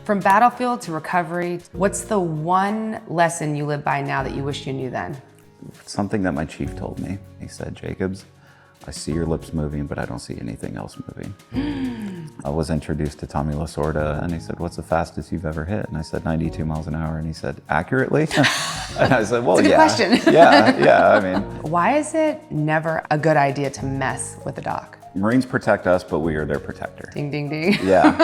From battlefield to recovery, what's the one lesson you live by now that you wish you knew then? Something that my chief told me. He said, Jacobs, I see your lips moving, but I don't see anything else moving. I was introduced to Tommy Lasorda, and he said, what's the fastest you've ever hit? And I said, 92 miles an hour. And he said, accurately? And I said, well, That's a good question. yeah, I mean. Why is it never a good idea to mess with a doc? Marines protect us, but we are their protector. Ding, ding, ding. Yeah.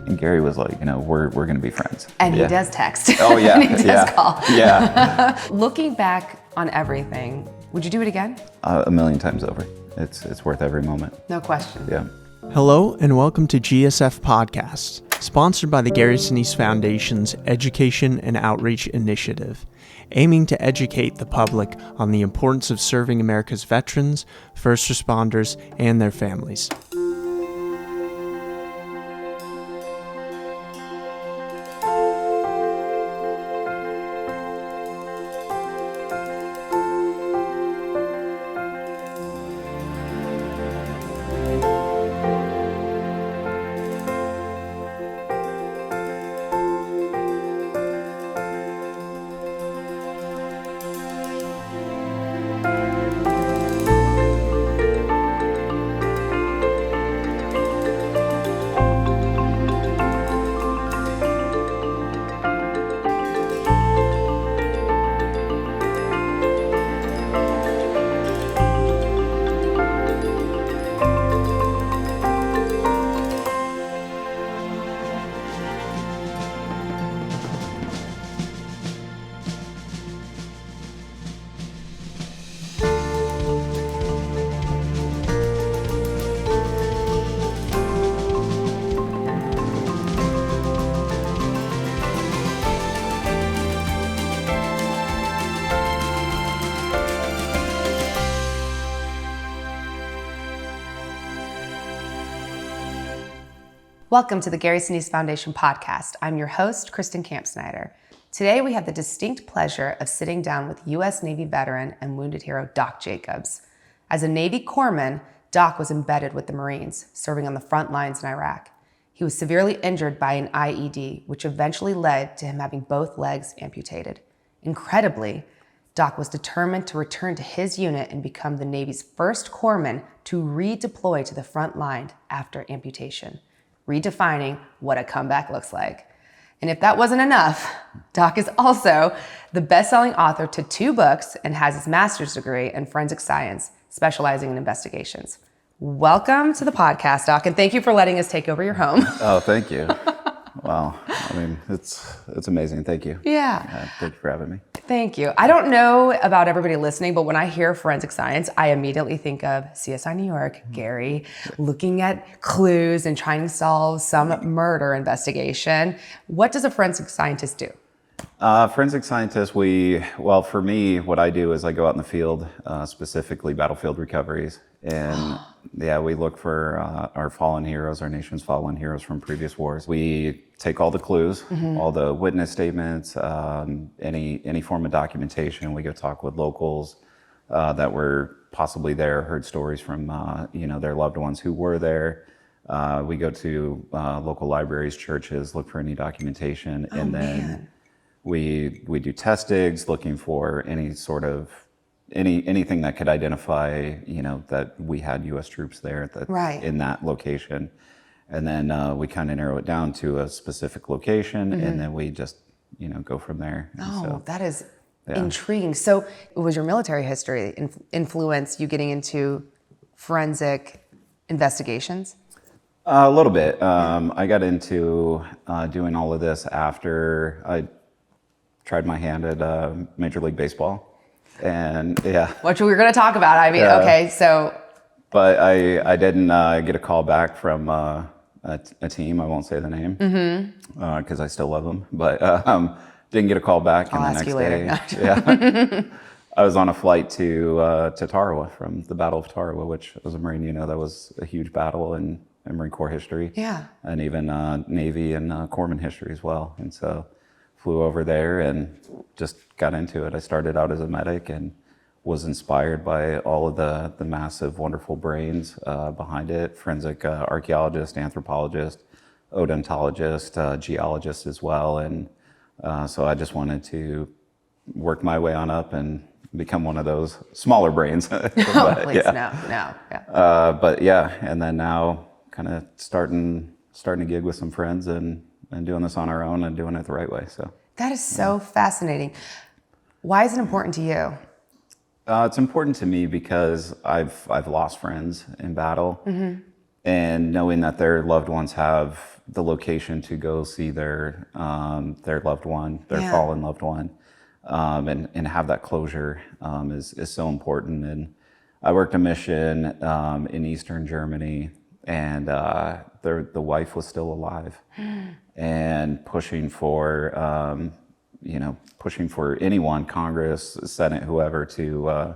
And Gary was like, we're going to be friends. And he does text. Oh, yeah. And he does call. Yeah. Looking back on everything, would you do it again? A million times over. It's worth every moment. No question. Yeah. Hello and welcome to GSF Podcast, sponsored by the Gary Sinise Foundation's Education and Outreach Initiative, aiming to educate the public on the importance of serving America's veterans, first responders, and their families. Welcome to the Gary Sinise Foundation podcast. I'm your host, Kristen Kampsnyder. Today we have the distinct pleasure of sitting down with U.S. Navy veteran and wounded hero Doc Jacobs. As a Navy corpsman, Doc was embedded with the Marines, serving on the front lines in Iraq. He was severely injured by an IED, which eventually led to him having both legs amputated. Incredibly, Doc was determined to return to his unit and become the Navy's first corpsman to redeploy to the front line after amputation, redefining what a comeback looks like. And if that wasn't enough, Doc is also the best-selling author to 2 books and has his master's degree in forensic science, specializing in investigations. Welcome to the podcast, Doc, and thank you for letting us take over your home. Oh, thank you. Wow. I mean, it's amazing. Thank you. Yeah. Thank you for having me. Thank you. I don't know about everybody listening, but when I hear forensic science, I immediately think of CSI New York, Gary, looking at clues and trying to solve some murder investigation. What does a forensic scientist do? Forensic scientist, for me, what I do is I go out in the field, specifically battlefield recoveries. And we look for our fallen heroes, our nation's fallen heroes from previous wars. We take all the clues, all the witness statements, any form of documentation. We go talk with locals that were possibly there, heard stories from their loved ones who were there. We go to local libraries, churches, look for any documentation, and then we do test digs, looking for any sort of anything that could identify, that we had U.S. troops there in that location. And then we kind of narrow it down to a specific location, and then we just, go from there. That is intriguing. So was your military history influence you getting into forensic investigations? A little bit. I got into doing all of this after I tried my hand at Major League Baseball. And Which we were going to talk about. I mean, okay, so. But I didn't get a call back from a team. I won't say the name because I still love them. But didn't get a call back. I'll and ask the you next later. day, I was on a flight to Tarawa from the Battle of Tarawa, which as a Marine, that was a huge battle in Marine Corps history. Yeah. And even Navy and Corpsman history as well. And so flew over there and just got into it. I started out as a medic and was inspired by all of the massive, wonderful brains behind it, forensic archaeologist, anthropologist, odontologist, geologist as well. And so I just wanted to work my way on up and become one of those smaller brains. But, Please, no. Yeah. but yeah, and then now kind of starting to gig with some friends and doing this on our own and doing it the right way. So That is so fascinating. Why is it important to you? it's important to me because I've lost friends in battle, and knowing that their loved ones have the location to go see their loved one, their fallen loved one, and have that closure is so important. And I worked a mission in Eastern Germany, and the wife was still alive, and pushing for anyone, Congress, Senate, whoever, to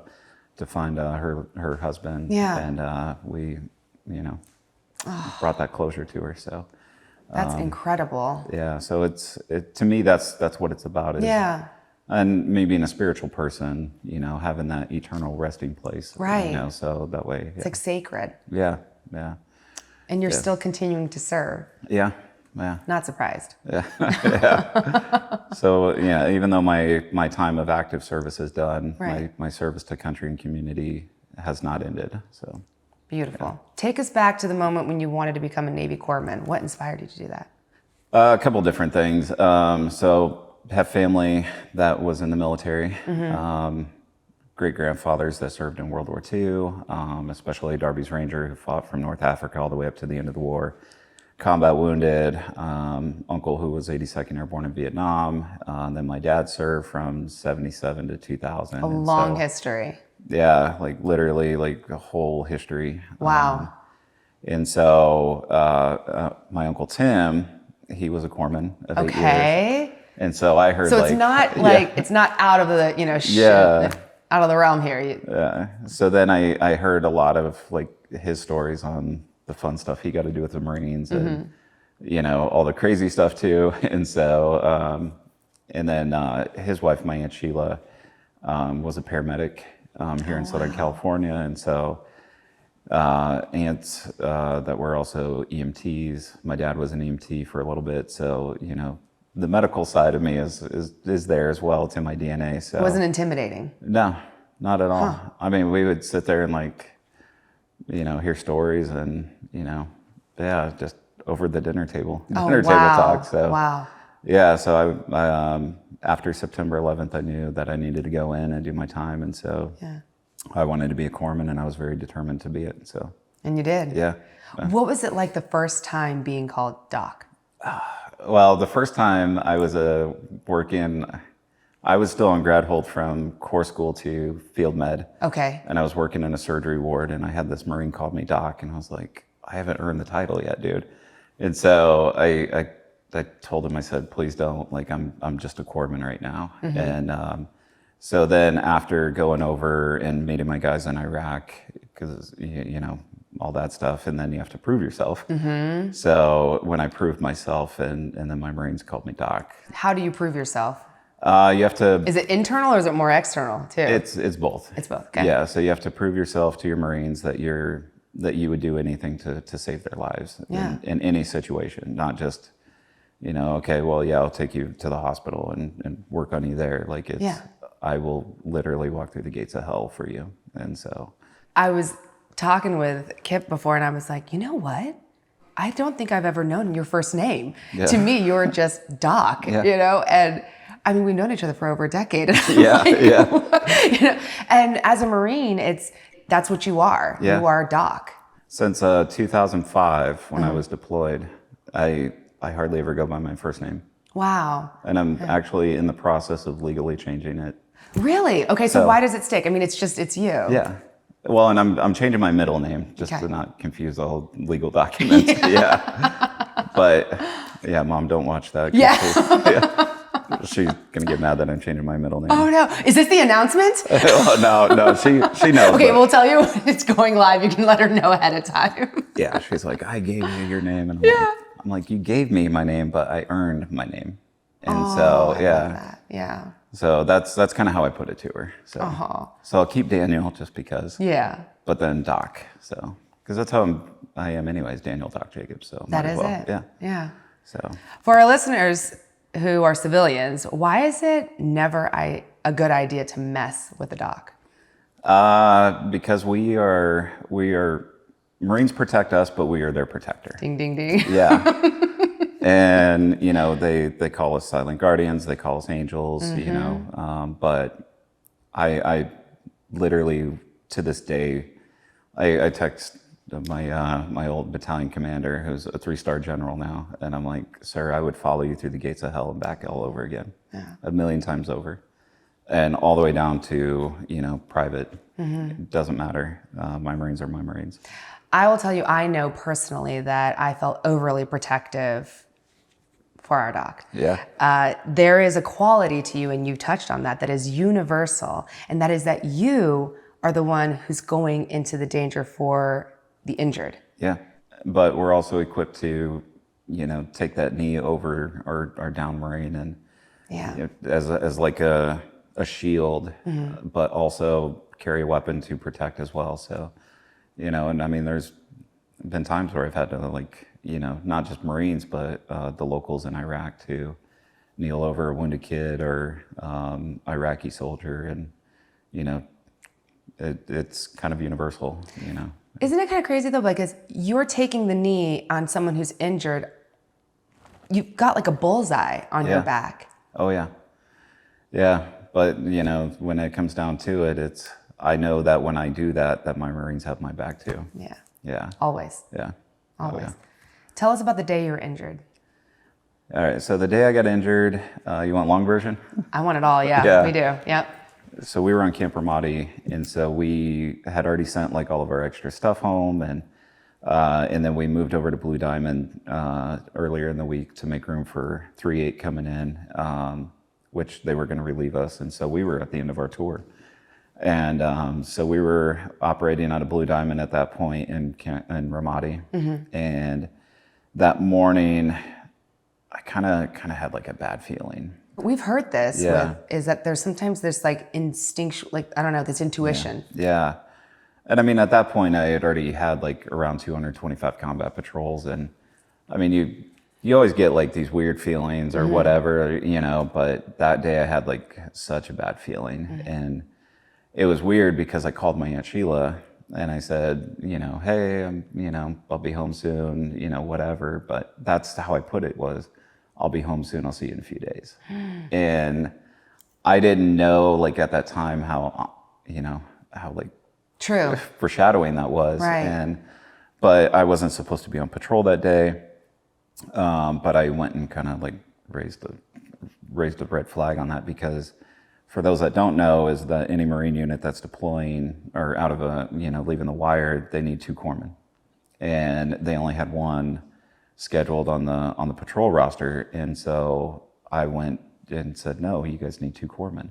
find her husband. Yeah. And we brought that closure to her. So That's incredible. yeah, so to me that's what it's about. And me being a spiritual person, having that eternal resting place. Right. So that way. It's like sacred. Yeah. And you're still continuing to serve. Yeah. Not surprised. Yeah. So yeah, even though my time of active service is done, Right. my service to country and community has not ended. So Beautiful. Take us back to the moment when you wanted to become a Navy corpsman. What inspired you to do that? a couple different things. So have family that was in the military. Great grandfathers that served in World War II, especially Darby's Ranger, who fought from North Africa all the way up to the end of the war. Combat wounded, uncle who was 82nd Airborne in Vietnam. Then my dad served from 77 to 2000. A long history. Yeah, literally a whole history. Wow. And so my uncle Tim, he was a corpsman of 8 years. Okay. And so I heard So it's not it's not out of the, out of the realm here. Yeah. So then I heard a lot of his stories on the fun stuff he got to do with the Marines and, all the crazy stuff too. And so, and then his wife, my Aunt Sheila, was a paramedic here in Southern California. And so aunts that were also EMTs. My dad was an EMT for a little bit. So, the medical side of me is there as well. It's in my DNA. So It wasn't intimidating. No, not at all. Huh. I mean, we would sit there and hear stories and, just over the dinner table table talk. So wow. yeah, so I after September 11th, I knew that I needed to go in and do my time. And so I wanted to be a corpsman, and I was very determined to be it. So. And you did. Yeah. What was it like the first time being called Doc? Well, the first time I was I was still on grad hold from Corps School to Field Med. Okay. And I was working in a surgery ward, and I had this Marine called me Doc, and I was like, I haven't earned the title yet, dude. And so I told him, I said, please don't, I'm just a corpsman right now. And so then after going over and meeting my guys in Iraq, because, all that stuff, and then you have to prove yourself. So when I proved myself, and then my Marines called me Doc. How do you prove yourself? You have to. Is it internal or is it more external too? It's both. It's both. Okay. Yeah. So you have to prove yourself to your Marines that you would do anything to save their lives in any situation, not just, okay, well, yeah, I'll take you to the hospital and work on you there. I will literally walk through the gates of hell for you. And so. I was talking with Kip before, and I was like, you know what? I don't think I've ever known your first name. Yeah. To me, you're just Doc, and I mean, we've known each other for over a decade. And as a Marine, that's what you are. Yeah. You are Doc. Since 2005, when I was deployed, I hardly ever go by my first name. Wow. And I'm actually in the process of legally changing it. Really? Okay, so why does it stick? I mean, it's you. Yeah. Well, and I'm changing my middle name just to not confuse all legal documents. But yeah, Mom, don't watch that. She's gonna get mad that I'm changing my middle name. Oh no! Is this the announcement? No, she knows. Okay, we'll tell you when it's going live. You can let her know ahead of time. Yeah, she's like, I gave you your name, and I'm like, you gave me my name, but I earned my name, and I love that. Yeah. So that's kind of how I put it to her. So so I'll keep Daniel just because. Yeah. But then Doc, so because that's how I am anyways, Daniel Doc Jacobs. So That might is as well. it. Yeah. Yeah. So For our listeners who are civilians, why is it never a good idea to mess with a doc? because we are Marines protect us, but we are their protector. Ding, ding, ding. Yeah. And, you know, they call us silent guardians, they call us angels, you know, but I literally to this day, I text my old battalion commander, who's a 3-star general now, and I'm like, sir, I would follow you through the gates of hell and back all over again, 1,000,000 times over, and all the way down to, you know, private. It doesn't matter. My Marines are my Marines. I will tell you, I know personally that I felt overly protective for our doc. Yeah. There is a quality to you, and you touched on that is universal, and that is that you are the one who's going into the danger for the injured. Yeah. But we're also equipped to, you know, take that knee over our down Marine and you know, as like a shield, but also carry a weapon to protect as well. So, you know, and I mean, there's been times where I've had to, like, you know, not just Marines, but the locals in Iraq to kneel over a wounded kid or Iraqi soldier. And, you know, it's kind of universal, you know. Isn't it kind of crazy though? Because you're taking the knee on someone who's injured. You've got like a bullseye on your back. Oh, yeah. Yeah. But, you know, when it comes down to it, I know that when I do that my Marines have my back too. Yeah. Yeah. Always. Yeah. Always. Oh, yeah. Tell us about the day you were injured. All right. So the day I got injured, you want long version? I want it all. Yeah, Yeah. we do. Yep. So we were on Camp Ramadi, and so we had already sent like all of our extra stuff home, and then we moved over to Blue Diamond earlier in the week to make room for 3-8 coming in, which they were going to relieve us, and so we were at the end of our tour, and so we were operating out of Blue Diamond at that point in Ramadi, and that morning I kind of had like a bad feeling. We've heard this, Yeah. is that there's sometimes this like instinctual, like, I don't know, this intuition. Yeah. And I mean, at that point, I had already had like around 225 combat patrols. And I mean, you always get like these weird feelings or whatever, you know, but that day I had like such a bad feeling. And it was weird because I called my Aunt Sheila and I said, you know, hey, you know, I'll be home soon, you know, whatever. But that's how I put it was, I'll be home soon. I'll see you in a few days. And I didn't know, like, at that time how, you know, how, like, True. foreshadowing that was. Right. But I wasn't supposed to be on patrol that day. But I went and kind of, like, raised a red flag on that because for those that don't know is that any Marine unit that's deploying or out of leaving the wire, they need 2 corpsmen. And they only had 1 scheduled on the patrol roster, and so I went and said, no, you guys need 2 corpsmen.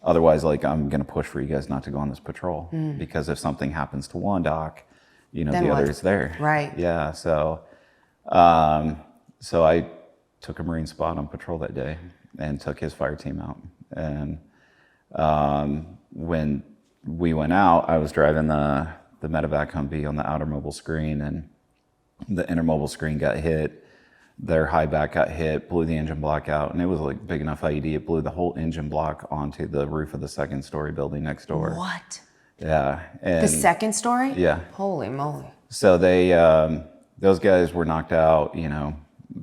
Otherwise, like, I'm gonna push for you guys not to go on this patrol because if something happens to one doc, you know, Then the what? other is there. Right. Yeah. So, so I took a Marine spot on patrol that day and took his fire team out. And when we went out, I was driving the medevac Humvee on the outer mobile screen, and the inner mobile screen got hit, their high back got hit, blew the engine block out, and it was like big enough IED, it blew the whole engine block onto the roof of the 2nd-story building next door. What? Yeah. And The 2nd story? Yeah. Holy moly. So they, those guys were knocked out, you know,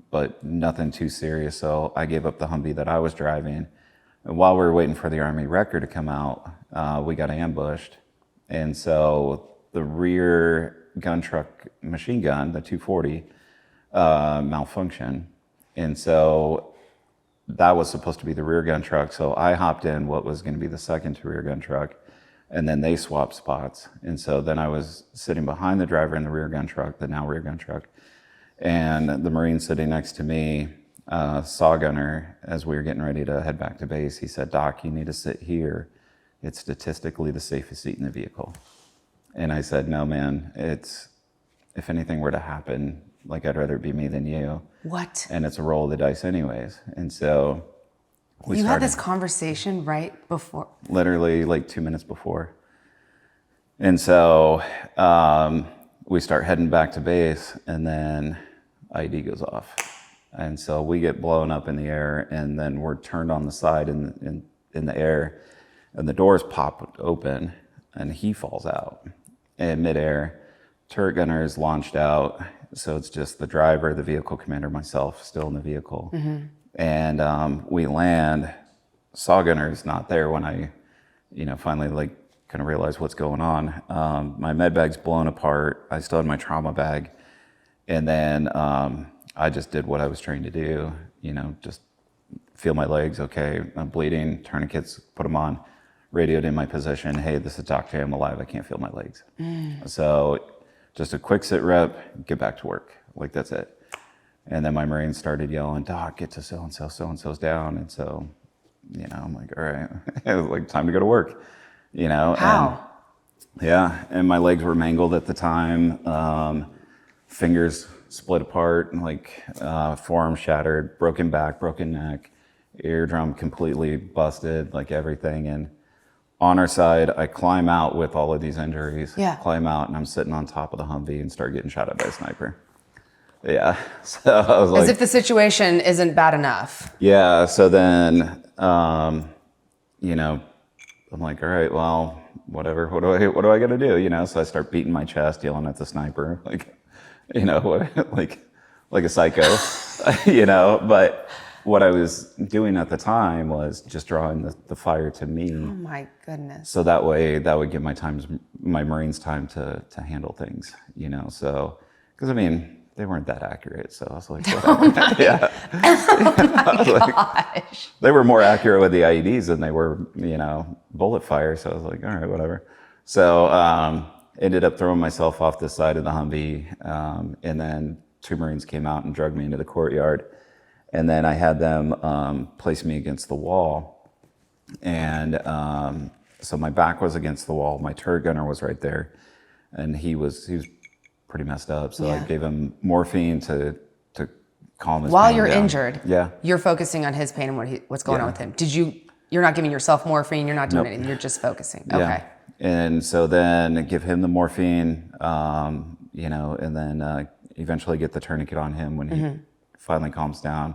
but nothing too serious. So I gave up the Humvee that I was driving. And while we were waiting for the Army record to come out, we got ambushed. And so the rear gun truck machine gun, the 240, malfunctioned. And so that was supposed to be the rear gun truck. So I hopped in what was going to be the second to rear gun truck, and then they swapped spots. And so then I was sitting behind the driver in the rear gun truck, the now rear gun truck, and the Marine sitting next to me, saw gunner, as we were getting ready to head back to base, he said, Doc, you need to sit here. It's statistically the safest seat in the vehicle. And I said, no, man, if anything were to happen, like, I'd rather it be me than you. What? And it's a roll of the dice anyways. And so You had this conversation right before? Literally like 2 minutes before. And so we start heading back to base, and then IED goes off. And so we get blown up in the air, and then we're turned on the side in the air, and the doors pop open, and he falls out in midair. Turret gunner is launched out, so it's just the driver, the vehicle commander, myself, still in the vehicle. And we land. Saw gunner's not there when I, finally like kind of realized what's going on. My med bag's blown apart. I still had my trauma bag, and then I just did what I was trained to do. Just feel my legs. Okay, I'm bleeding. Tourniquets, put them on. Radioed in my position. Hey, this is Doc J. I'm alive. I can't feel my legs. So just a quick sit rep, get back to work. Like, that's it. And then my Marines started yelling, Doc, get to so-and-so, so-and-so's down. And so, I'm like, all right, it was like time to go to work, How? And my legs were mangled at the time. Fingers split apart, like forearm shattered, broken back, broken neck, eardrum completely busted, like everything. And on our side, I climb out with all of these injuries. Yeah. Climb out, and I'm sitting on top of the Humvee and start getting shot at by a sniper. Yeah. So I was like, As if the situation isn't bad enough. yeah. So then, I'm like, all right, well, whatever. What do I got to do? So I start beating my chest, yelling at the sniper, like, like a psycho, But what I was doing at the time was just drawing the fire to me. Oh my goodness. So that way, that would give my Marines time to handle things, So, because they weren't that accurate. So I was like, whatever. Yeah. Gosh. They were more accurate with the IEDs than they were, bullet fire. So I was like, all right, whatever. So ended up throwing myself off the side of the Humvee, and then 2 Marines came out and dragged me into the courtyard. And then I had them place me against the wall. And so my back was against the wall. My turret gunner was right there. And he was pretty messed up. So I gave him morphine to calm his While pain you're down. injured, you're focusing on his pain and what's going on with him. You're not giving yourself morphine, you're not doing anything, you're just focusing. Okay. Yeah. And so then give him the morphine, and then eventually get the tourniquet on him when he finally calms down.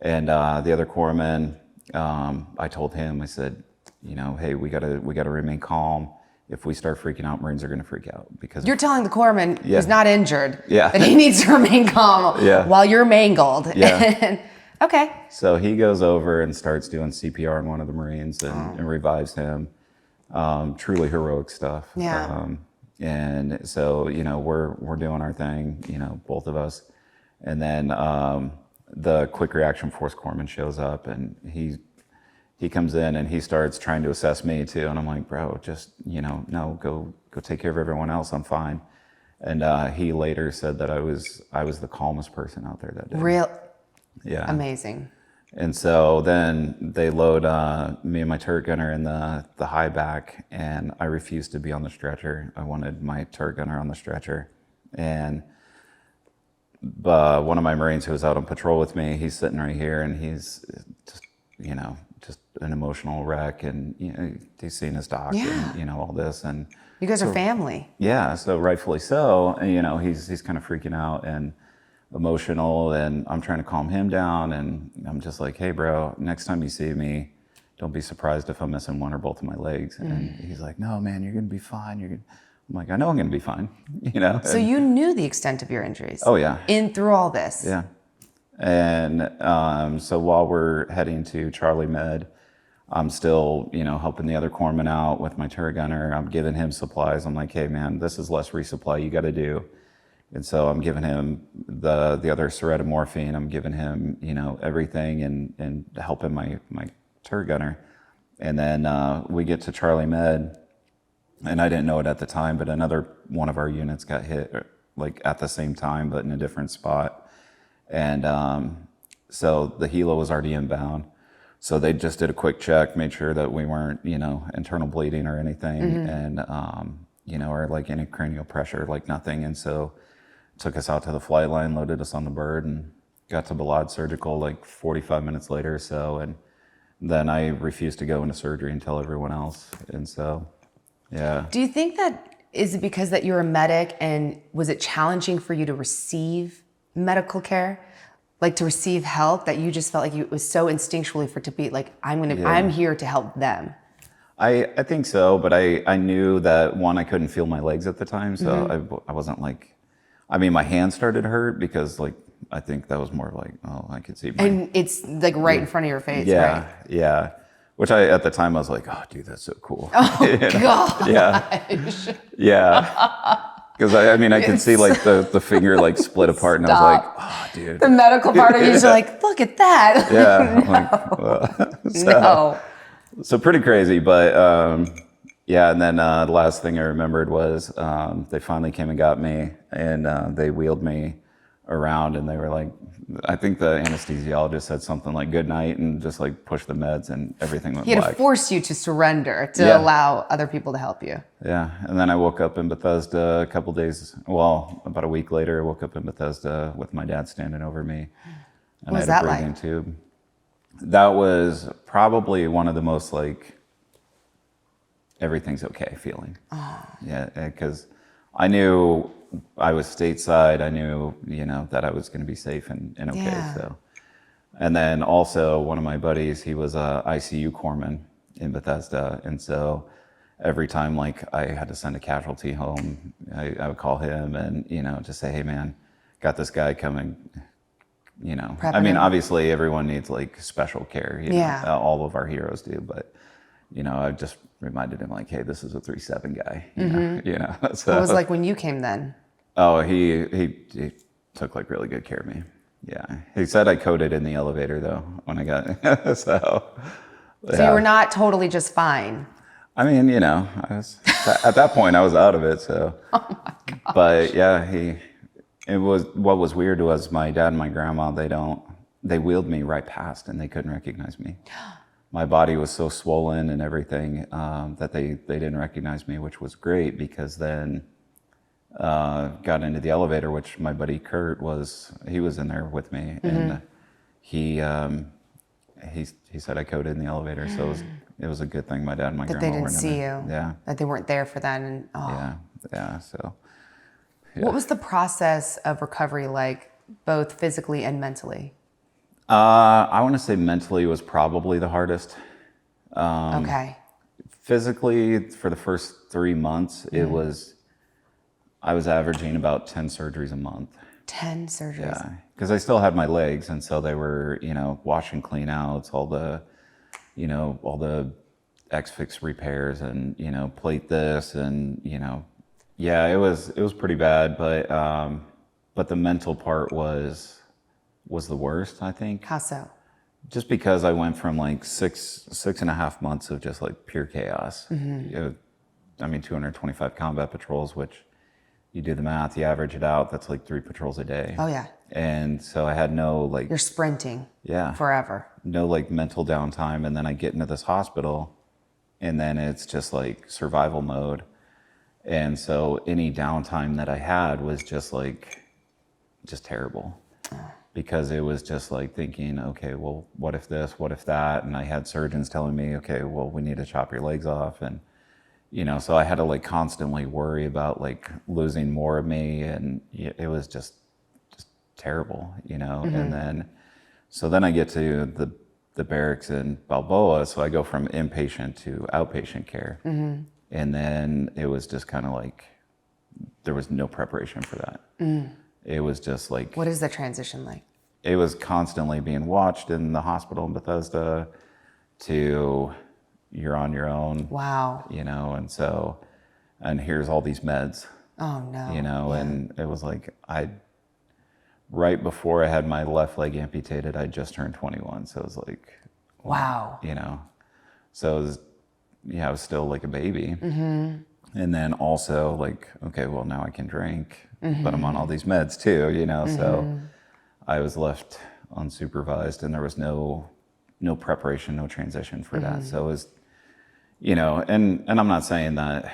And the other corpsman, I told him, I said, hey, we gotta remain calm. If we start freaking out, Marines are gonna freak out, because You're telling the corpsman who's not injured that he needs to remain calm while you're mangled. Yeah. Okay. So he goes over and starts doing CPR on one of the Marines and revives him. Truly heroic stuff. Yeah. And so, we're doing our thing, both of us. And then the quick reaction force corpsman shows up, and he comes in and he starts trying to assess me too. And I'm like, bro, just, no, go take care of everyone else. I'm fine. And he later said that I was the calmest person out there that day. Real. Yeah. Amazing. And so then they load me and my turret gunner in the high back, and I refused to be on the stretcher. I wanted my turret gunner on the stretcher. And one of my Marines who was out on patrol with me, he's sitting right here, and he's just, just an emotional wreck, and he's seen his doc and all this, and you guys are family. Yeah, so rightfully so. And he's kind of freaking out and emotional, and I'm trying to calm him down, and I'm just like, hey bro, next time you see me, don't be surprised if I'm missing one or both of my legs. And he's like, no man, you're gonna be fine. I'm like, I know I'm gonna be fine. So you knew the extent of your injuries. Oh yeah. Through all this. Yeah. And so while we're heading to Charlie Med, I'm still, helping the other corpsman out with my turret gunner. I'm giving him supplies. I'm like, hey man, this is less resupply you got to do. And so I'm giving him the other Sereta morphine. I'm giving him, everything and helping my turret gunner. And then we get to Charlie Med, and I didn't know it at the time, but another one of our units got hit like at the same time, but in a different spot. And so the helo was already inbound. So they just did a quick check, made sure that we weren't, internal bleeding or anything, and, or like any cranial pressure, like nothing. And so took us out to the flight line, loaded us on the bird, and got to Balad Surgical like 45 minutes later or so. And then I refused to go into surgery and tell everyone else. And so, yeah. Do you think that Is it because that you're a medic, and was it challenging for you to receive medical care? Like to receive help, that you just felt like it was so instinctually for it to be like, I'm here to help them. I think so, but I knew that, one, I couldn't feel my legs at the time, so I wasn't like, I mean, my hands started to hurt because like, I think that was more like, oh, I could see my... And it's like right in front of your face, yeah, right? Yeah. Which at the time I was like, oh, dude, that's so cool. Oh, gosh. Yeah. Because I mean, I could see like the finger like split apart, and I was like, oh, dude. The medical part of you is like, look at that. Yeah. No. Like, No. So pretty crazy, but yeah. And then the last thing I remembered was they finally came and got me, and they wheeled me around, and they were like, I think the anesthesiologist said something like good night, and just like pushed the meds, and everything went He had black. to force you to surrender to allow other people to help you. Yeah. And then I woke up in Bethesda a couple days, well, about a week later, I woke up in Bethesda with my dad standing over me. And What was I had that a breathing like? tube. That was probably one of the most like everything's okay feeling. Oh. Yeah, because I knew I was stateside. I knew, that I was going to be safe and okay. Yeah. So, and then also one of my buddies, he was a ICU corpsman in Bethesda, and so every time like I had to send a casualty home, I would call him and just say, hey man, got this guy coming. I mean, obviously everyone needs like special care. Yeah. All of our heroes do, but I just reminded him like, hey, this is a 3-7 guy. So, What was it like when you came then? Oh, he took like really good care of me. Yeah, he said I coded in the elevator though when I got so. Yeah. So you were not totally just fine. I mean, I was at that point I was out of it. So. Oh my gosh. But yeah, it was what was weird was my dad and my grandma. They wheeled me right past and they couldn't recognize me. My body was so swollen and everything that they didn't recognize me, which was great because then. Got into the elevator, which my buddy Kurt he was in there with me, and he said I coded in the elevator, so it was a good thing my dad and my grandma they didn't weren't see in there. you. That they weren't there for that. And Yeah. So. Yeah. What was the process of recovery like, both physically and mentally? I want to say mentally was probably the hardest. Okay. Physically, for the first 3 months, I was averaging about 10 surgeries a month. 10 surgeries. Yeah, because I still had my legs, and so they were, wash and clean outs, all the X-fix repairs, and plate this, and yeah, it was pretty bad, but the mental part was the worst, I think. How so? Just because I went from like 6.5 months of just like pure chaos. 225 combat patrols, which. You do the math, you average it out, that's like 3 patrols a day. Oh, yeah. And so I had no like... You're sprinting. Yeah. Forever. No like mental downtime. And then I get into this hospital and then it's just like survival mode. And so any downtime that I had was just terrible. Because it was just like thinking, okay, well, what if this, what if that? And I had surgeons telling me, okay, well, we need to chop your legs off. And so I had to like constantly worry about like losing more of me, and it was just terrible, And then I get to the barracks in Balboa, so I go from inpatient to outpatient care, and then it was just kind of like there was no preparation for that. It was just like, what is the transition like? It was constantly being watched in the hospital in Bethesda to. You're on your own. Wow. And here's all these meds. Oh no. And it was like right before I had my left leg amputated, I just turned 21. So it was like, wow. So it was, I was still like a baby. And then also like, okay, well now I can drink, but I'm on all these meds too, so I was left unsupervised and there was no preparation, no transition for that. So it was, and I'm not saying that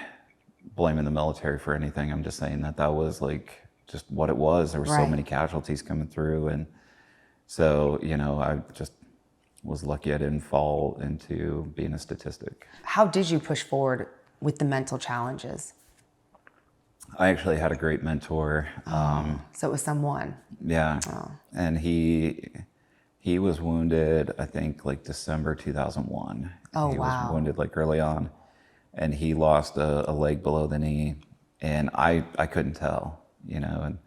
blaming the military for anything. I'm just saying that was like just what it was. There were so many casualties coming through. And so, I just was lucky I didn't fall into being a statistic. How did you push forward with the mental challenges? I actually had a great mentor. So it was someone. Yeah. Oh. And he was wounded, I think, like December 2001. Oh, he wow. was wounded like early on, and he lost a leg below the knee, and I couldn't tell, and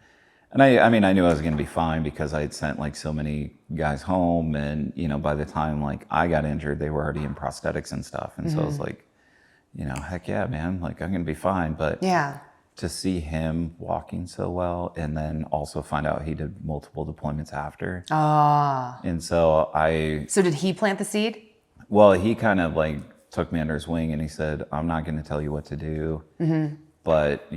I mean, I knew I was going to be fine because I had sent like so many guys home, and by the time like I got injured, they were already in prosthetics and stuff, and so I was like, heck yeah, man, like I'm going to be fine. But Yeah. to see him walking so well, and then also find out he did multiple deployments after, and so So did he plant the seed? well, he kind of like took me under his wing and he said, I'm not going to tell you what to do, but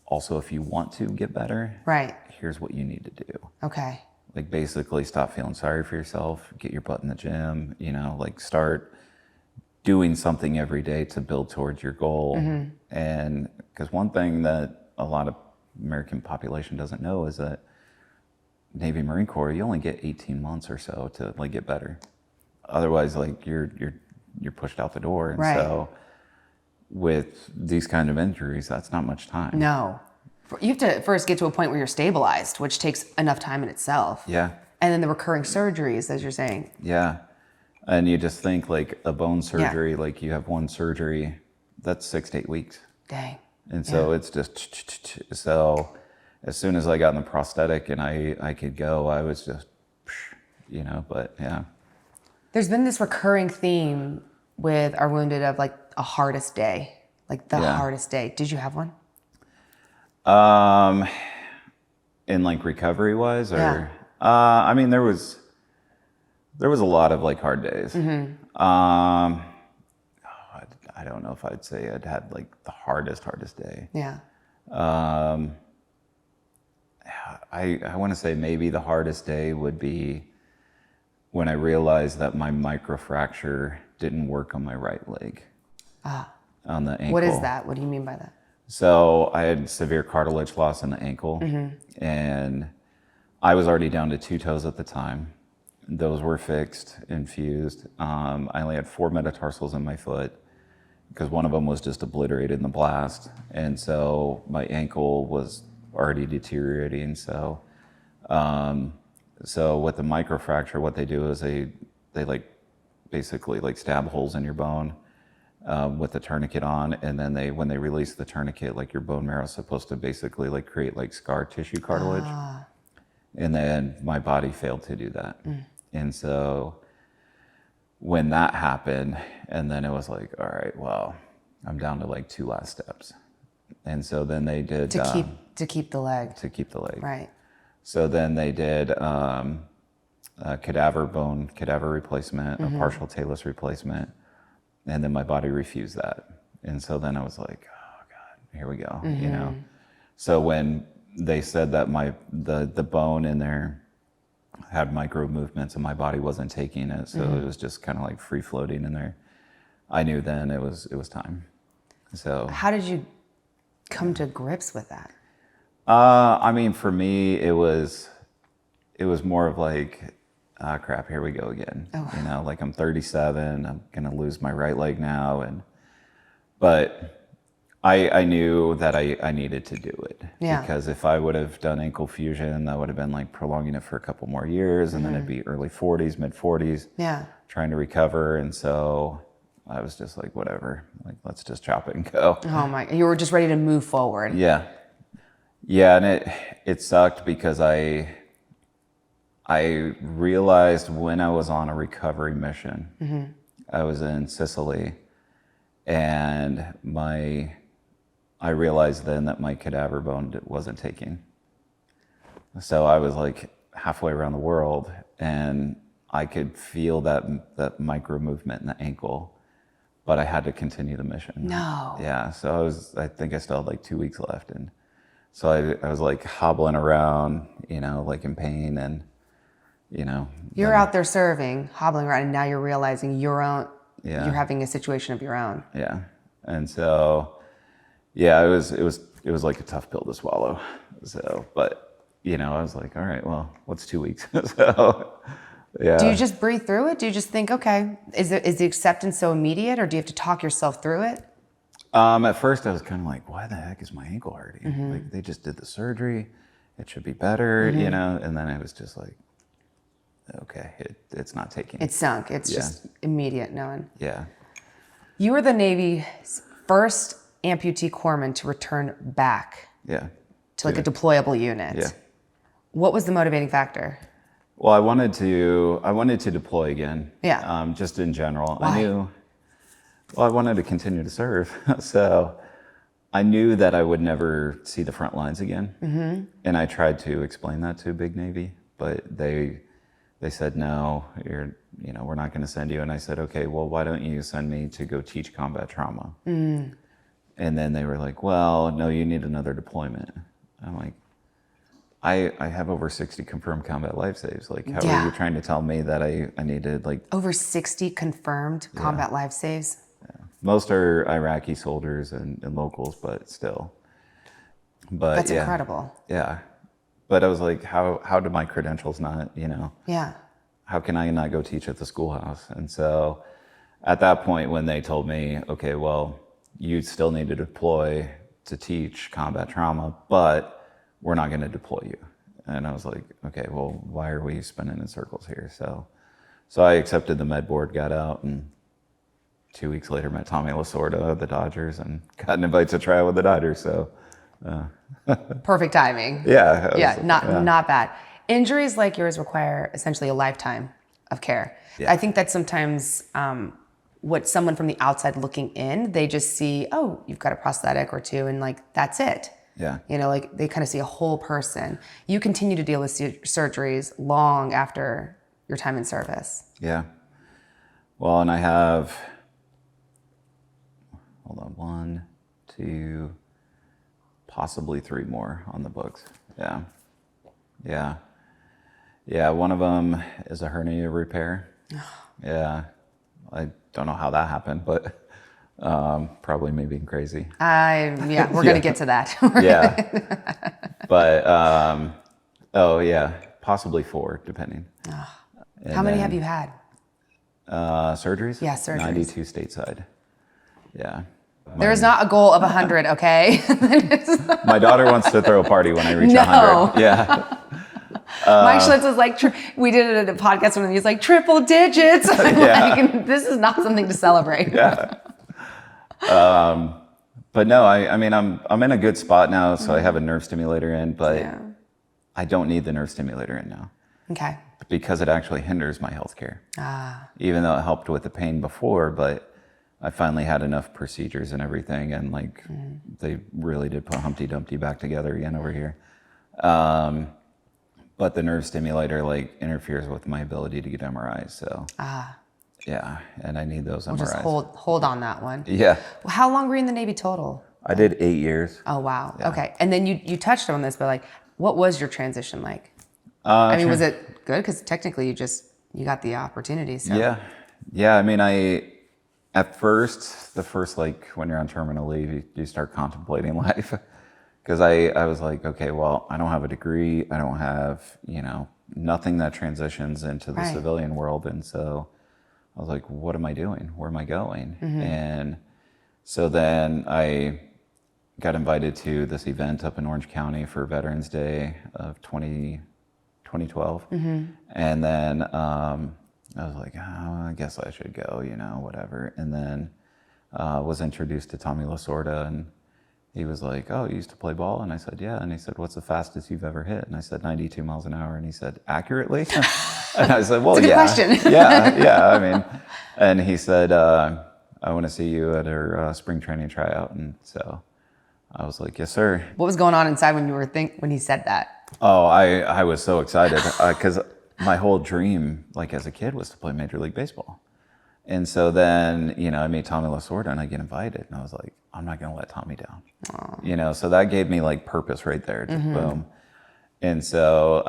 also if you want to get better, Right. here's what you need to do. Okay. Like basically stop feeling sorry for yourself, get your butt in the gym, like start doing something every day to build towards your goal. And because one thing that a lot of American population doesn't know is that Navy Marine Corps, you only get 18 months or so to like get better. Otherwise, like you're pushed out the door. And Right. so with these kind of injuries, that's not much time. No. You have to first get to a point where you're stabilized, which takes enough time in itself. Yeah. And then the recurring surgeries, as you're saying. Yeah. And you just think like a bone surgery, like you have one surgery, that's 6 to 8 weeks. Dang. And so it's just, so as soon as I got in the prosthetic and I could go, I was just, but yeah. There's been this recurring theme with our wounded of like a hardest day, like the hardest day. Did you have one? In like recovery wise, or Yeah. I mean, there was a lot of like hard days. I don't know if I'd say I'd had like the hardest day. Yeah. I want to say maybe the hardest day would be when I realized that my microfracture didn't work on my right leg. On the ankle. What is that? What do you mean by that? So I had severe cartilage loss in the ankle, and I was already down to 2 toes at the time. Those were fixed, infused. I only had 4 metatarsals in my foot because one of them was just obliterated in the blast. And so my ankle was already deteriorating. So with the microfracture, what they do is they like basically like stab holes in your bone with the tourniquet on, and then when they release the tourniquet, like your bone marrow is supposed to basically like create like scar tissue cartilage. And then my body failed to do that. And so when that happened, and then it was like, all right, well, I'm down to like 2 last steps. And so then they did To keep the leg. to keep the leg. Right. So then they did a cadaver replacement, a partial talus replacement, and then my body refused that. And so then I was like, oh God, here we go, So when they said that the bone in there had micro movements and my body wasn't taking it, so it was just kind of like free floating in there, I knew then it was time. So How did you come to grips with that? I mean, for me, it was more of like, crap, here we go again. Like I'm 37, I'm gonna lose my right leg now, but I knew that I needed to do it. Yeah. Because if I would have done ankle fusion, that would have been like prolonging it for a couple more years, and then it'd be early 40s, mid 40s, trying to recover. And so I was just like, whatever, like let's just chop it and go. Oh my! You were just ready to move forward. Yeah, and it sucked because I realized when I was on a recovery mission, I was in Sicily, and I realized then that my cadaver bone wasn't taking. So I was like halfway around the world, and I could feel that micro movement in the ankle, but I had to continue the mission. No. Yeah, so I think I still had like 2 weeks left, and so I was like hobbling around, like in pain, and You're out there serving, hobbling around, and now you're realizing you're having a situation of your own. Yeah, and so it was like a tough pill to swallow. So, but I was like, all right, well, what's 2 weeks? So, yeah. Do you just breathe through it? Do you just think, okay, is the acceptance so immediate, or do you have to talk yourself through it? At first I was kind of like, why the heck is my ankle hurting? Like, they just did the surgery. It should be better, you know? And then it was just like, okay, it's not taking. It sunk. It's just immediate knowing. Yeah. You were the Navy's first amputee corpsman to return back Yeah. to like a deployable unit. Yeah. What was the motivating factor? Well, I wanted to deploy again. Yeah. Just in general. Why? I wanted to continue to serve. So I knew that I would never see the front lines again. And I tried to explain that to Big Navy, but they said, no, we're not going to send you. And I said, okay, well, why don't you send me to go teach combat trauma? And then they were like, well, no, you need another deployment. I'm like, I have over 60 confirmed combat life saves. Like, how are you trying to tell me that I needed like... Over 60 confirmed combat life saves? Yeah. Most are Iraqi soldiers and locals, but still. But that's incredible. Yeah. But I was like, how do my credentials not, Yeah. How can I not go teach at the schoolhouse? And so at that point when they told me, okay, well, you still need to deploy to teach combat trauma, but we're not going to deploy you. And I was like, okay, well, why are we spinning in circles here? So I accepted the med board, got out, and 2 weeks later met Tommy Lasorda of the Dodgers and got an invite to try out with the Dodgers. So perfect timing. Yeah. Not bad. Injuries like yours require essentially a lifetime of care. Yeah. I think that sometimes what someone from the outside looking in, they just see, oh, you've got a prosthetic or two, and like, that's it. Yeah. Like they kind of see a whole person. You continue to deal with surgeries long after your time in service. Yeah. Well, and I have, 1, 2, possibly 3 more on the books. Yeah, one of them is a hernia repair. Yeah. I don't know how that happened, but probably me being crazy. We're going to get to that. But, possibly 4, depending. How many have you had? Surgeries? Yeah, surgeries. 92 stateside. Yeah. There is not a goal of 100, okay? My daughter wants to throw a party when I reach 100. Yeah. Mike Schlitz was like, we did it at a podcast when he was like, triple digits. Like, this is not something to celebrate. Yeah. But no, I'm in a good spot now, so I have a nerve stimulator in, but I don't need the nerve stimulator in now. Okay. Because it actually hinders my healthcare. Even though it helped with the pain before, but I finally had enough procedures and everything, and like they really did put Humpty Dumpty back together again over here. But the nerve stimulator like interferes with my ability to get MRIs, so yeah, and I need those MRIs. Just hold on that one. Yeah. Well, how long were you in the Navy total? I did 8 years. Oh wow. Yeah. Okay, and then you touched on this, but like, what was your transition like? Was it good? Because technically you got the opportunity. So. Yeah. At first, like when you're on terminal leave, you start contemplating life. Because I was like, okay, well, I don't have a degree. I don't have, nothing that transitions into the civilian world. And so I was like, what am I doing? Where am I going? And so then I got invited to this event up in Orange County for Veterans Day of 2012. And then I was like, I guess I should go, whatever. And then was introduced to Tommy Lasorda, and he was like, oh, you used to play ball? And I said, yeah. And he said, what's the fastest you've ever hit? And I said, 92 miles an hour. And he said, accurately? And I said, well, it's a good question. Yeah. And he said, I want to see you at our spring training tryout. And so I was like, yes, sir. What was going on inside when he said that? Oh, I was so excited because my whole dream, like as a kid, was to play Major League Baseball. And so then, I meet Tommy Lasorda and I get invited, and I was like, I'm not going to let Tommy down. Aww. So that gave me like purpose right there, just boom. And so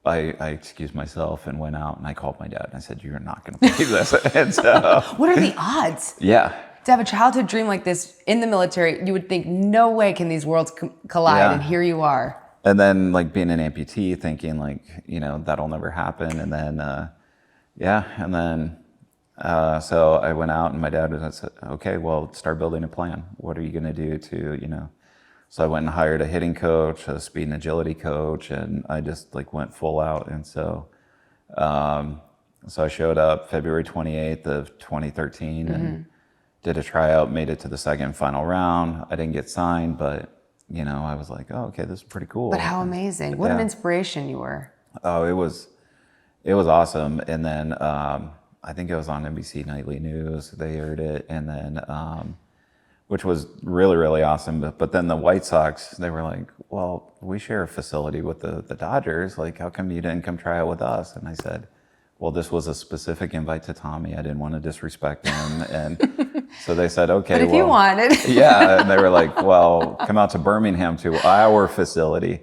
I excused myself and went out, and I called my dad and I said, you're not going to believe this. And so, what are the odds? Yeah. To have a childhood dream like this in the military, you would think, no way can these worlds collide, and here you are. And then like being an amputee, thinking like, that'll never happen. And then, and then So I went out and my dad said, okay, well, start building a plan. What are you going to do to, So I went and hired a hitting coach, a speed and agility coach, and I just like went full out. And so I showed up February 28th of 2013 and did a tryout, made it to the second final round. I didn't get signed, but I was like, oh, okay, this is pretty cool. But how amazing. What an inspiration you were. Oh, it was awesome. And then I think it was on NBC Nightly News. They aired it, and then which was really, really awesome. But then the White Sox, they were like, well, we share a facility with the Dodgers. Like, how come you didn't come try out with us? And I said, well, this was a specific invite to Tommy. I didn't want to disrespect him. And so they said, okay. But if you wanted. Yeah. And they were like, well, come out to Birmingham to our facility.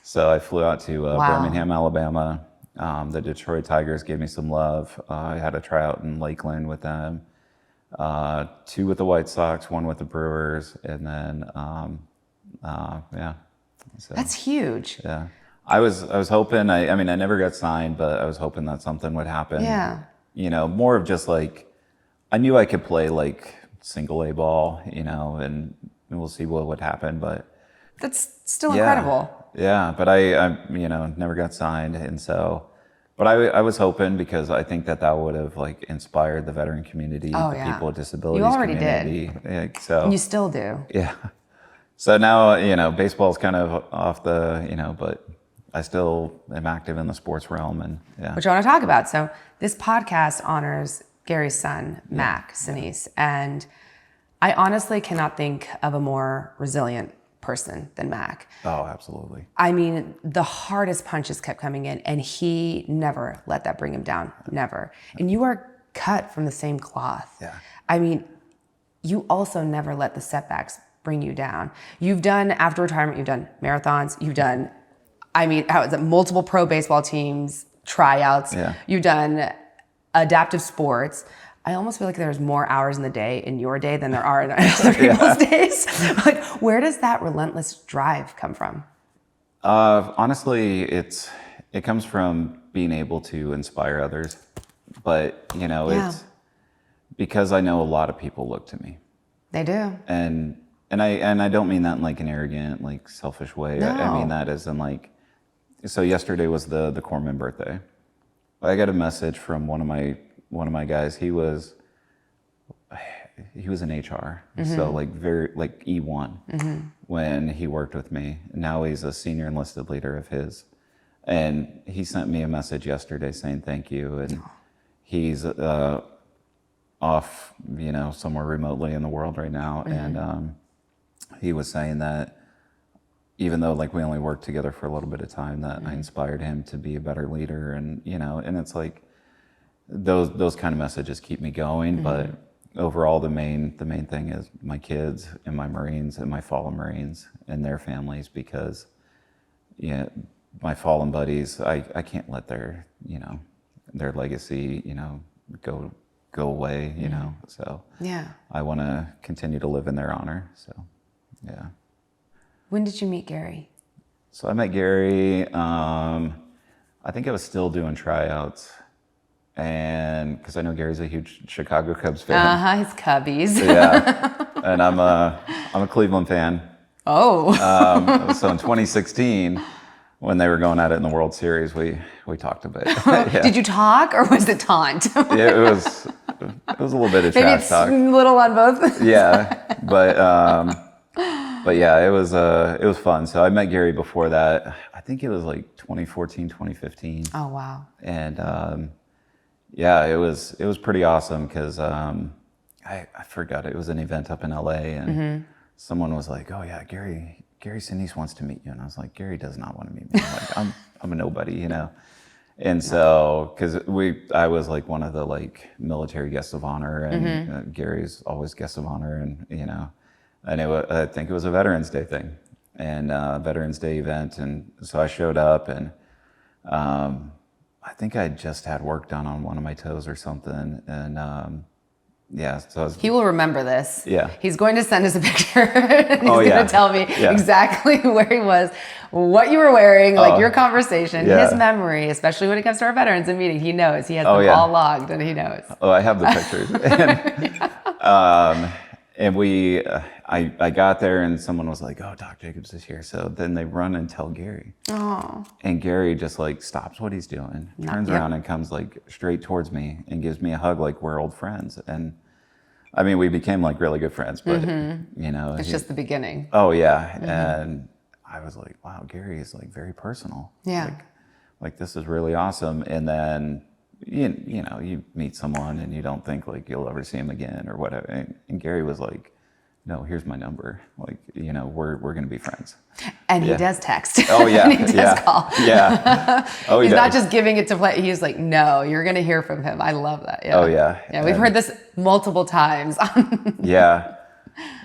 So I flew out to Birmingham, Alabama. The Detroit Tigers gave me some love. I had a tryout in Lakeland with them. 2 with the White Sox, 1 with the Brewers. And then, yeah. So, that's huge. Yeah. I was hoping, I mean, I never got signed, but I was hoping that something would happen. Yeah. More of just like, I knew I could play like single A ball, and we'll see what would happen, but. That's still incredible. Yeah, but I never got signed. And so, but I was hoping because I think that would have like inspired the veteran community, people with disabilities. You already community. did. So. And you still do. Yeah. So now, baseball's kind of off the, but I still am active in the sports realm, and yeah. Which I want to talk about. So this podcast honors Gary's son, Mac Sinise, and I honestly cannot think of a more resilient person than Mac. Oh, absolutely. I mean, the hardest punches kept coming in, and he never let that bring him down, never. And you are cut from the same cloth. Yeah. I mean, you also never let the setbacks bring you down. You've done, after retirement, you've done marathons, you've done, multiple pro baseball teams, tryouts. Yeah. You've done adaptive sports. I almost feel like there's more hours in the day in your day than there are in other people's days. Like, where does that relentless drive come from? Honestly, it comes from being able to inspire others. But, it's because I know a lot of people look to me. They do. And I don't mean that in like an arrogant, like selfish way. No. I mean that as in like, so yesterday was the Corpsman birthday. I got a message from one of my guys. He was in HR, so like very like E1 when he worked with me. Now he's a senior enlisted leader of his, and he sent me a message yesterday saying thank you, and he's off, somewhere remotely in the world right now, and he was saying that even though like we only worked together for a little bit of time, that I inspired him to be a better leader, and and it's like. Those kind of messages keep me going, but overall the main thing is my kids and my Marines and my fallen Marines and their families, because my fallen buddies, I can't let their their legacy go away, so I want to continue to live in their honor. So yeah. When did you meet Gary? So I met Gary, I think I was still doing tryouts. And because I know Gary's a huge Chicago Cubs fan. His Cubbies. Yeah. And I'm a Cleveland fan. Oh. So in 2016, when they were going at it in the World Series, we talked a bit. Yeah. Did you talk, or was it taunt? Yeah, it was a little bit of trash talk. Maybe it's a little on both. Yeah, but yeah, it was fun. So I met Gary before that. I think it was like 2014, 2015. Oh wow. And yeah, it was pretty awesome because I forgot, it was an event up in LA, and someone was like, "Oh yeah, Gary Sinise wants to meet you," and I was like, "Gary does not want to meet me. Like, I'm a nobody, And so, because I was like one of the like military guests of honor, and Gary's always guest of honor, and and I think it was a Veterans Day thing, and Veterans Day event, and so I showed up, and I think I just had work done on one of my toes or something, and yeah, so He will remember this. Yeah. He's going to send us a picture. And he's going to tell me exactly where he was, what you were wearing, like your conversation, his memory, especially when it comes to our veterans in meeting. He knows. He has them all logged, and he knows. Oh, I have the pictures. And we, I got there and someone was like, oh, Doc Jacobs is here. So then they run and tell Gary. Oh. And Gary just like stops what he's doing, turns around and comes like straight towards me and gives me a hug like we're old friends. And I mean, we became like really good friends, but you know. It's just the beginning. Oh, yeah. And I was like, wow, Gary is like very personal. Yeah. Like this is really awesome. And then, you know, you meet someone and you don't think like you'll ever see him again or whatever. And Gary was like, no, here's my number. Like, you know, we're going to be friends. And he does text. Oh, yeah. And he does call. Yeah. Oh, he's not just giving it to play. He's like, no, you're going to hear from him. I love that. Yeah. Oh, yeah. Yeah, we've heard this multiple times. Yeah.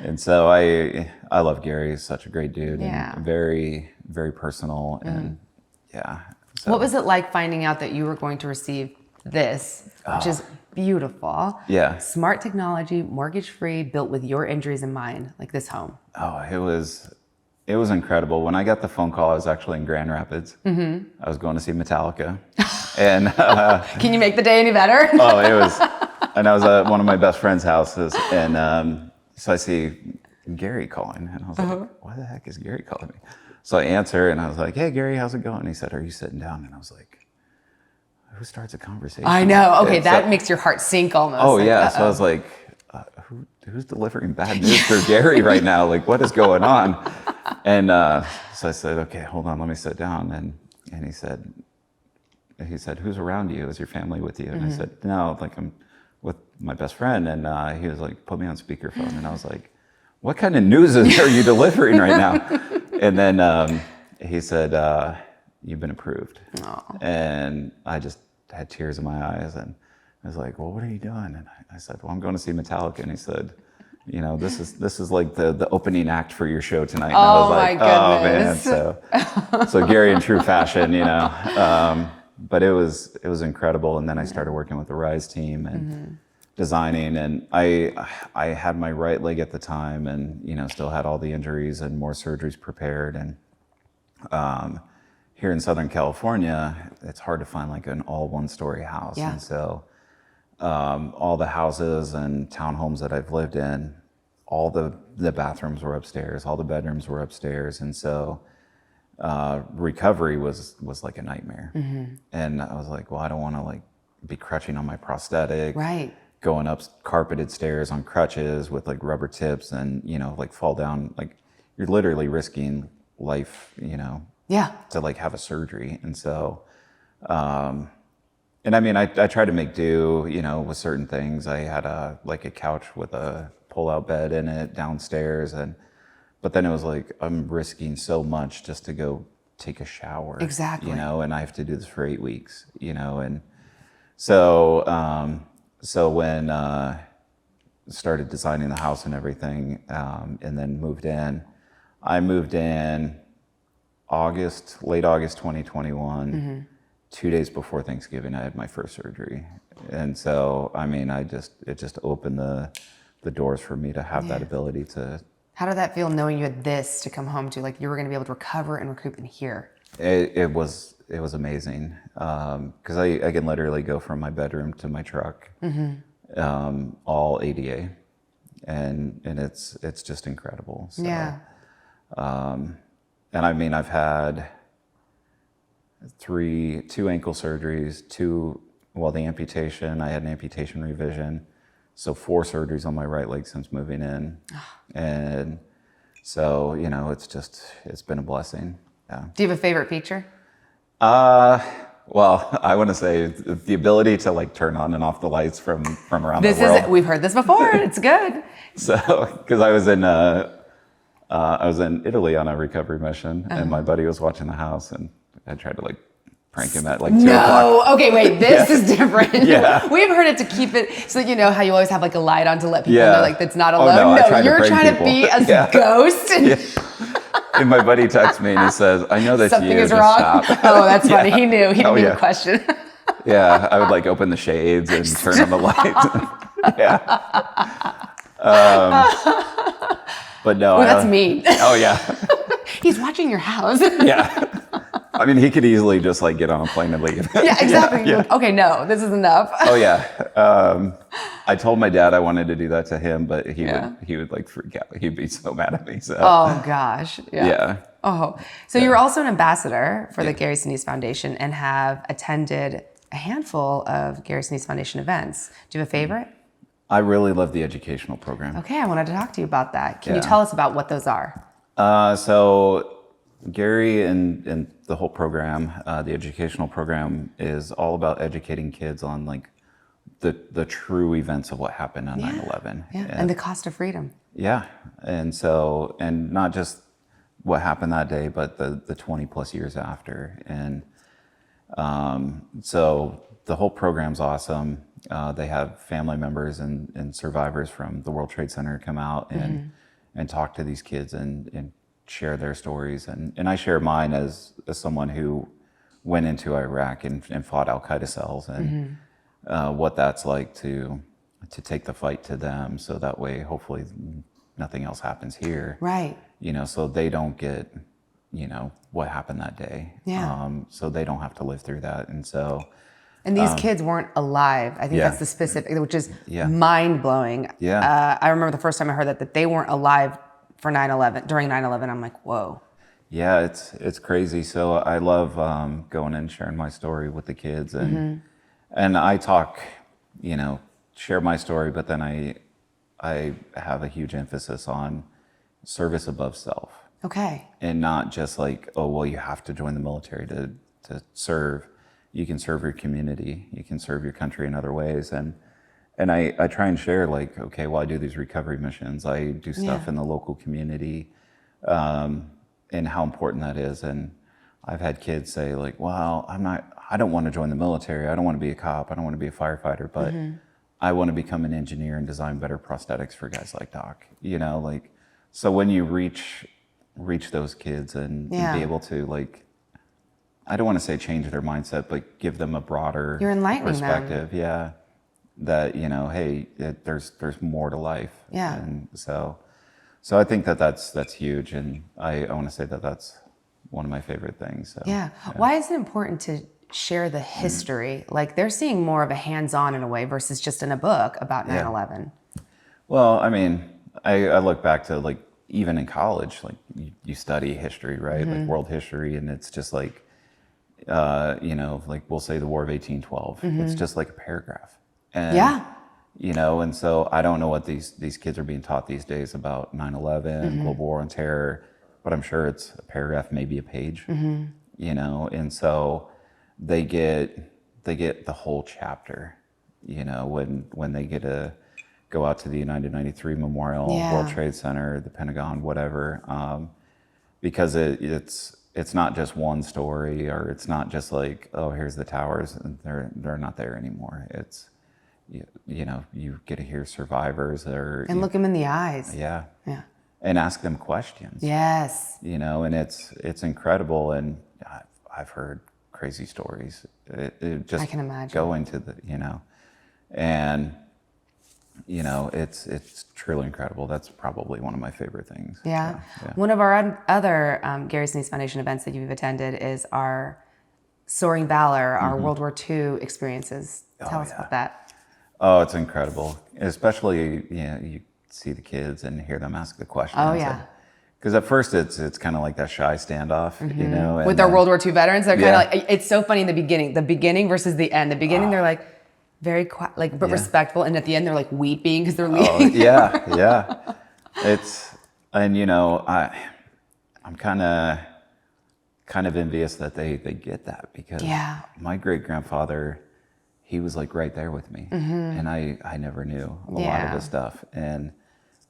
And so I love Gary. He's such a great dude. Yeah. And very, very personal. And yeah. So. What was it like finding out that you were going to receive this, which is beautiful? Yeah. Smart technology, mortgage-free, built with your injuries in mind, like this home. Oh, it was incredible. When I got the phone call, I was actually in Grand Rapids. I was going to see Metallica. And can you make the day any better? Oh, it was, and I was at one of my best friend's houses, and so I see Gary calling, and I was like, why the heck is Gary calling me? So I answer, and I was like, hey, Gary, how's it going? He said, are you sitting down? And I was like, who starts a conversation? I know. Okay, and that so, makes your heart sink almost. Oh, like, yeah. So I was like, who's delivering bad news for Gary right now? Like, what is going on? And so I said, okay, hold on, let me sit down. And he said, who's around you? Is your family with you? And I said, no, like I'm with my best friend. And he was like, put me on speakerphone. And I was like, what kind of news are you delivering right now? And then he said, you've been approved. Oh. And I just had tears in my eyes. And I was like, well, what are you doing? And I said, well, I'm going to see Metallica. And he said, you know, this is like the opening act for your show tonight. And I was like, my goodness. Oh man. So Gary in true fashion, you know. But it was incredible. And then I started working with the Rise team and designing. And I had my right leg at the time, and you know, still had all the injuries and more surgeries prepared. And here in Southern California, it's hard to find like an all one-story house. Yeah. And so all the houses and townhomes that I've lived in, all the bathrooms were upstairs, all the bedrooms were upstairs. And so recovery was like a nightmare. And I was like, well, I don't want to like be crutching on my prosthetic, Right. going up carpeted stairs on crutches with like rubber tips and, you know, like fall down, like you're literally risking life, you know, Yeah. to like have a surgery. And so, and I mean, I tried to make do, you know, with certain things. I had a couch with a pull-out bed in it downstairs, but then it was like, I'm risking so much just to go take a shower. Exactly. You know, and I have to do this for 8 weeks, you know, and so, when started designing the house and everything, and then moved in, I moved in late August 2021. 2 days before Thanksgiving, I had my first surgery. And so, I mean, it just opened the doors for me to have that ability to. How did that feel knowing you had this to come home to? Like you were going to be able to recover and recoup in here? It was amazing. Because I can literally go from my bedroom to my truck, all ADA. And it's just incredible. So, Yeah. and I mean, I've had two ankle surgeries, the amputation, I had an amputation revision. So 4 surgeries on my right leg since moving in. And so, you know, it's been a blessing. Yeah. Do you have a favorite feature? Well, I want to say the ability to like turn on and off the lights from around the world. We've heard this before. It's good. So, because I was in Italy on a recovery mission, and my buddy was watching the house, and I tried to like prank him at like 2 o'clock. No, okay, wait, this is different. Yeah. We've heard it to keep it, so you know how you always have like a light on to let people Yeah. know like that's not Oh, alone. no, I tried to you're prank trying people. to be a Yeah. ghost. And And my buddy texts me and he says, I know that's something you, is just wrong. stop. Oh, that's funny. He knew. He didn't even yeah. question. Yeah, I would like open the shades and turn on the lights. Yeah. But no, Ooh, that's mean. Oh yeah. He's watching your house. Yeah. I mean, he could easily just like get on a plane and leave. Yeah, exactly. Yeah. Like, okay, no, this is enough. Oh yeah. I told my dad I wanted to do that to him, but he would like freak out. He'd be so mad at me. So. Oh gosh. Yeah. Oh, so you're also an ambassador for the Gary Sinise Foundation and have attended a handful of Gary Sinise Foundation events. Do you have a favorite? I really love the educational program. Okay, I wanted to talk to you about that. Can you Yeah. tell us about what those are? So Gary and the whole program, the educational program, is all about educating kids on like the true events of what happened on 9/11. Yeah, and the cost of freedom. Yeah, and not just what happened that day, but the 20 plus years after. And so the whole program's awesome. They have family members and survivors from the World Trade Center come out and talk to these kids and share their stories. And I share mine as someone who went into Iraq and fought Al-Qaeda cells and what that's like to take the fight to them. So that way, hopefully nothing else happens here. Right. You know, so they don't get, what happened that day. Yeah. So they don't have to live through that. And so. And these kids weren't alive. I think Yeah. that's the specific, which is Yeah. mind blowing. Yeah. I remember the first time I heard that they weren't alive for 9/11, during 9/11. I'm like, whoa. Yeah, it's crazy. So I love going and sharing my story with the kids, and I talk, share my story, but then I have a huge emphasis on service above self. Okay. And not just like, oh, well, you have to join the military to serve. You can serve your community. You can serve your country in other ways. And I try and share like, okay, well, I do these recovery missions. I do stuff in the local community, and how important that is. And I've had kids say like, well, I don't want to join the military. I don't want to be a cop. I don't want to be a firefighter, but I want to become an engineer and design better prosthetics for guys like Doc. So when you reach those kids and be able to like, I don't want to say change their mindset, but give them a broader You're enlightening perspective. them. Yeah. That, hey, there's more to life. Yeah. And so I think that's huge. And I want to say that's one of my favorite things. So, Yeah. Why is it important to share the history? Like they're seeing more of a hands-on in a way versus just in a book about 9/11. Well, I mean, I look back to like, even in college, like you study history, right? Like world history. And it's just like, like we'll say the War of 1812. It's just like a paragraph. And, and so I don't know what these kids are being taught these days about 9/11, global war on terror, but I'm sure it's a paragraph, maybe a page, and so they get the whole chapter, when they get to go out to the United 93 Memorial, World Trade Center, the Pentagon, whatever, because it's not just one story, or it's not just like, oh, here's the towers, and they're not there anymore. It's, you get to hear survivors And look them in the eyes. Yeah. Yeah. And ask them questions. Yes. And it's incredible. And I've heard crazy stories. It just I can imagine. Going to the, and, it's truly incredible. That's probably one of my favorite things. Yeah. So, One of our other Gary Sinise Foundation events that you've attended is our Soaring Valor, our World War II experiences. Tell us about that. Oh, it's incredible. Especially, you see the kids and hear them ask the questions. Oh, yeah. Because at first it's kind of like that shy standoff, And With our World War II veterans, they're kind of Yeah. like, it's so funny in the beginning versus the end. The beginning, they're like very quiet, like, but respectful. And at the end, they're like weeping because they're leaving. Yeah. I'm kind of envious that they get that, because my great grandfather, he was like right there with me, and I never knew a lot of his stuff,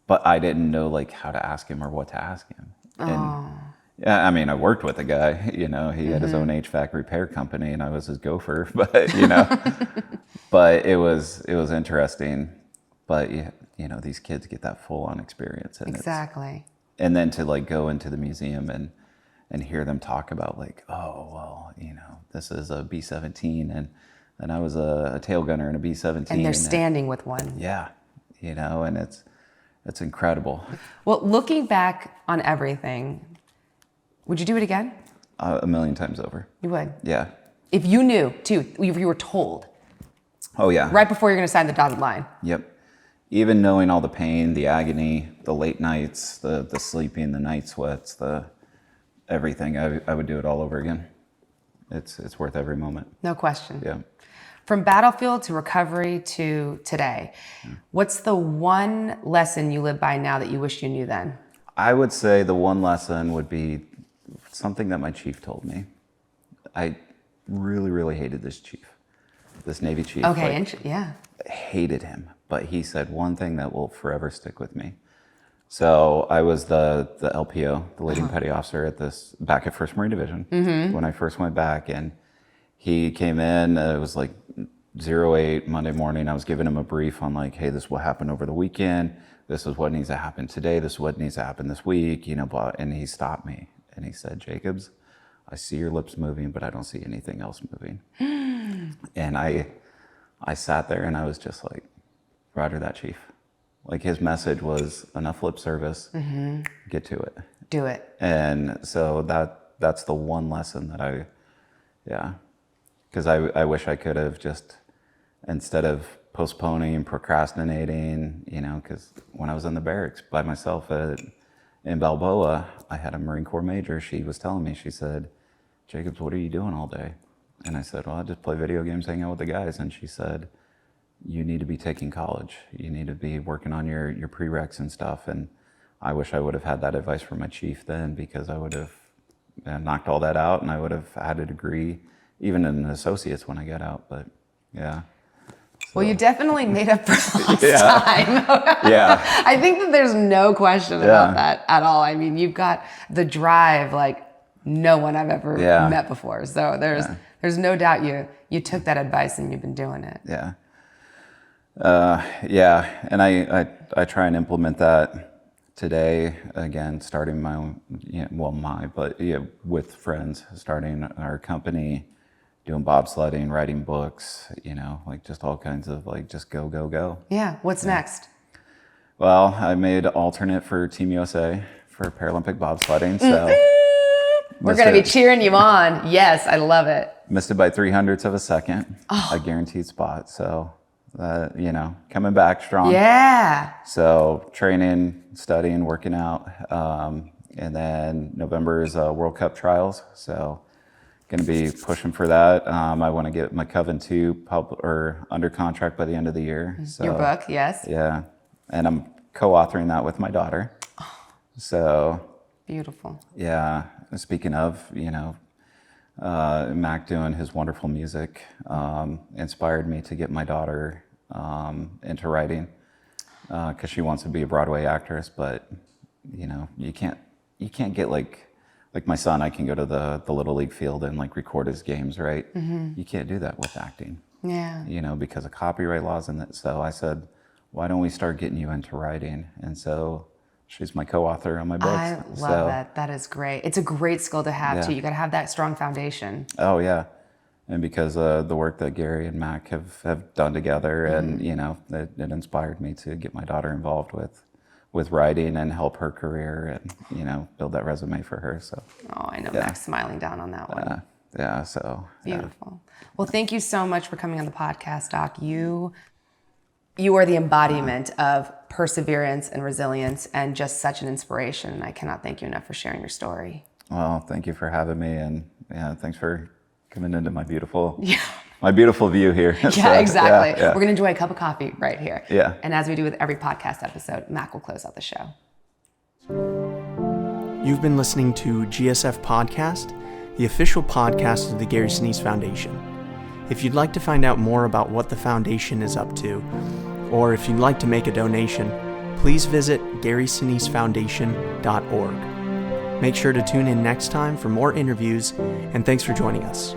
but I didn't know like how to ask him or what to ask him. And yeah, I mean, I worked with the guy, he had his own HVAC repair company, and I was his gopher, but but it was interesting. But these kids get that full on experience, and Exactly. and then to like go into the museum and hear them talk about like, oh, well, this is a B-17, and and I was a tail gunner in a B-17. And they're standing with one. Yeah, and it's incredible. Well, looking back on everything, would you do it again? A million times over. You would? Yeah. If you knew, too, if you were told. Oh, yeah. Right before you're going to sign the dotted line. Yep. Even knowing all the pain, the agony, the late nights, the sleeping, the night sweats, the everything, I would do it all over again. It's worth every moment. No question. Yeah. From battlefield to recovery to today, what's the one lesson you live by now that you wish you knew then? I would say the one lesson would be something that my chief told me. I really, really hated this chief, this Navy chief. Okay, yeah. Hated him, but he said one thing that will forever stick with me. So I was the LPO, the leading petty officer back at 1st Marine Division when I first went back, and he came in, it was like 08 Monday morning. I was giving him a brief on like, hey, this is what happened over the weekend. This is what needs to happen today. This is what needs to happen this week, blah. And he stopped me and he said, Jacobs, I see your lips moving, but I don't see anything else moving. And I sat there and I was just like, Roger that, chief. Like his message was enough lip service, get to it. Do it. And so that's the one lesson that because I wish I could have just, instead of postponing, procrastinating, because when I was in the barracks by myself in Balboa, I had a Marine Corps major. She was telling me, she said, Jacobs, what are you doing all day? And I said, well, I just play video games, hang out with the guys. And she said, you need to be taking college. You need to be working on your prereqs and stuff. And I wish I would have had that advice from my chief then, because I would have knocked all that out and I would have had a degree, even in an associate's when I got out. But yeah. Well, you definitely made up for lost time. Yeah. I think that there's no question about that at all. I mean, you've got the drive like no one I've ever met before. So there's no doubt you took that advice and you've been doing it. Yeah. And I try and implement that today, again, starting with friends, starting our company, doing bobsledding, writing books, like just all kinds of like, just go. Yeah. What's next? Well, I made alternate for Team USA for Paralympic bobsledding. So we're going to be cheering you on. Yes. I love it. Missed it by 0.03 of a second, a guaranteed spot. So, coming back strong. Yeah. So training, studying, working out. And then November is World Cup trials. So going to be pushing for that. I want to get my Coven 2 under contract by the end of the year. So, your book, yes. Yeah. And I'm co-authoring that with my daughter. So. Beautiful. Yeah. Speaking of, Mac doing his wonderful music inspired me to get my daughter into writing because she wants to be a Broadway actress, but you can't get like my son. I can go to the Little League field and like record his games, right? You can't do that with acting. Yeah. Because of copyright laws and that. So I said, why don't we start getting you into writing? And so she's my co-author on my books. I love that. That is great. It's a great skill to have too. You got to have that strong foundation. Oh yeah. And because the work that Gary and Mac have done together, and it inspired me to get my daughter involved with writing and help her career and build that resume for her. So. Oh, I know Mac's smiling down on that one. Yeah. So beautiful. Well, thank you so much for coming on the podcast, Doc. You are the embodiment of perseverance and resilience, and just such an inspiration. And I cannot thank you enough for sharing your story. Well, thank you for having me, and thanks for coming into my beautiful view here. Yeah, exactly. We're gonna enjoy a cup of coffee right here. Yeah. And as we do with every podcast episode, Mac will close out the show. You've been listening to GSF Podcast, the official podcast of the Gary Sinise Foundation. If you'd like to find out more about what the foundation is up to, or if you'd like to make a donation, please visit GarySiniseFoundation.org. Make sure to tune in next time for more interviews, and thanks for joining us.